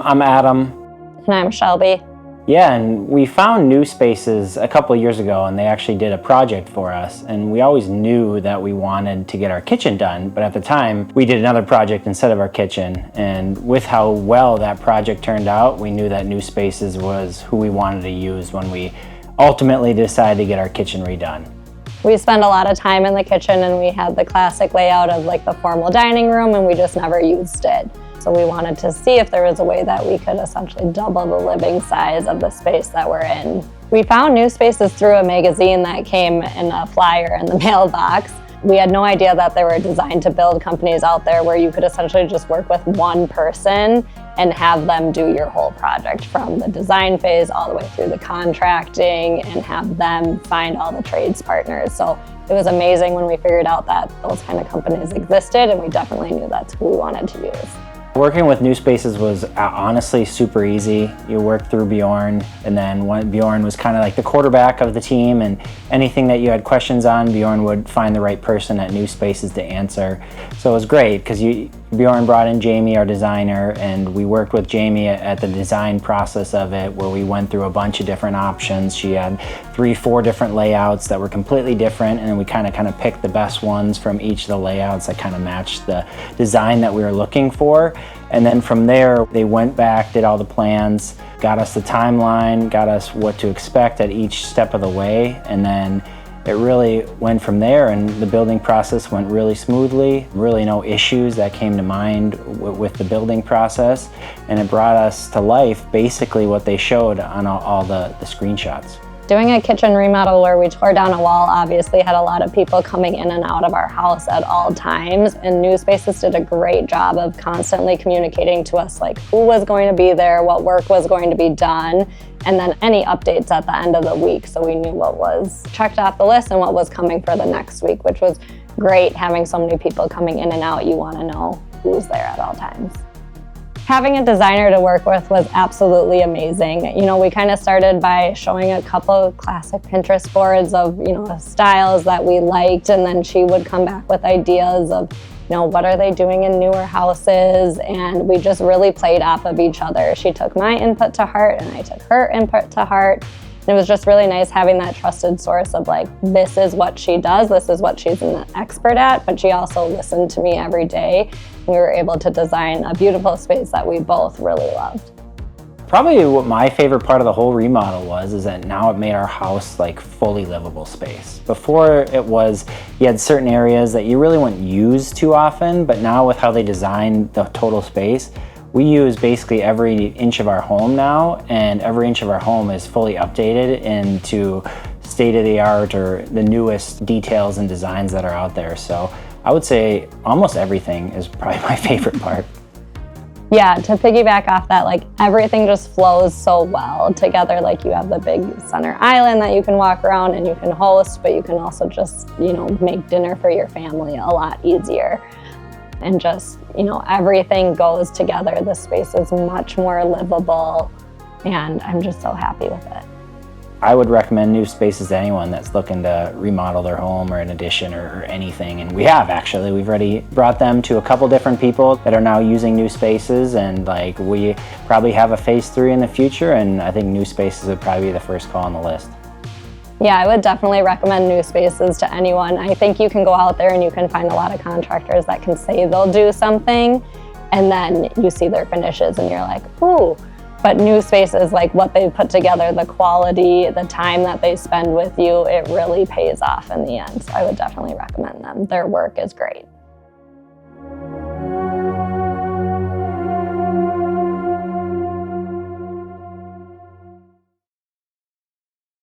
I'm Adam. And I'm Shelby. Yeah, and we found New Spaces a couple of years ago, and they actually did a project for us. And we always knew that we wanted to get our kitchen done, but at the time, we did another project instead of our kitchen. And with how well that project turned out, we knew that New Spaces was who we wanted to use when we ultimately decided to get our kitchen redone. We spent a lot of time in the kitchen, and we had the classic layout of like the formal dining room, and we just never used it. So we wanted to see if there was a way that we could essentially double the living size of the space that we're in. We found New Spaces through a magazine that came in a flyer in the mailbox. We had no idea that there were design-to-build companies out there where you could essentially just work with one person and have them do your whole project from the design phase all the way through the contracting and have them find all the trades partners. So it was amazing when we figured out that those kind of companies existed, and we definitely knew that's who we wanted to use. Working with New Spaces was honestly super easy. You worked through Bjorn, and then Bjorn was kind of like the quarterback of the team, and anything that you had questions on, Bjorn would find the right person at New Spaces to answer. So it was great because Bjorn brought in Jamie, our designer, and we worked with Jamie at the design process of it, where we went through a bunch of different options. She had 3-4 different layouts that were completely different, and then we kind of picked the best ones from each of the layouts that kind of matched the design that we were looking for. And then from there, they went back, did all the plans, got us the timeline, got us what to expect at each step of the way, and then it really went from there, and the building process went really smoothly. Really no issues that came to mind with the building process, and it brought us to life basically what they showed on all the screenshots. Doing a kitchen remodel where we tore down a wall obviously had a lot of people coming in and out of our house at all times, and New Spaces did a great job of constantly communicating to us like who was going to be there, what work was going to be done, and then any updates at the end of the week, so we knew what was checked off the list and what was coming for the next week, which was great. Having so many people coming in and out, you want to know who's there at all times. Having a designer to work with was absolutely amazing. You know, we kind of started by showing a couple of classic Pinterest boards of, styles that we liked, and then she would come back with ideas of, what are they doing in newer houses, and we just really played off of each other. She took my input to heart, and I took her input to heart. And it was just really nice having that trusted source of like, this is what she does, this is what she's an expert at, but she also listened to me every day. We were able to design a beautiful space that we both really loved. Probably what my favorite part of the whole remodel is that now it made our house like fully livable space. Before it was, you had certain areas that you really wouldn't use too often, but now with how they designed the total space, we use basically every inch of our home now, and every inch of our home is fully updated into state-of-the-art or the newest details and designs that are out there. So I would say almost everything is probably my favorite part. Yeah, to piggyback off that, like everything just flows so well together. Like you have the big center island that you can walk around and you can host, but you can also just, make dinner for your family a lot easier. And just, everything goes together. The space is much more livable, and I'm just so happy with it. I would recommend New Spaces to anyone that's looking to remodel their home or an addition or anything. And we have actually. We've already brought them to a couple different people that are now using New Spaces, and we probably have a phase 3 in the future, and I think New Spaces would probably be the first call on the list. Yeah, I would definitely recommend New Spaces to anyone. I think you can go out there and you can find a lot of contractors that can say they'll do something, and then you see their finishes and you're like, ooh. But New Spaces, like what they put together, the quality, the time that they spend with you, it really pays off in the end. So I would definitely recommend them. Their work is great.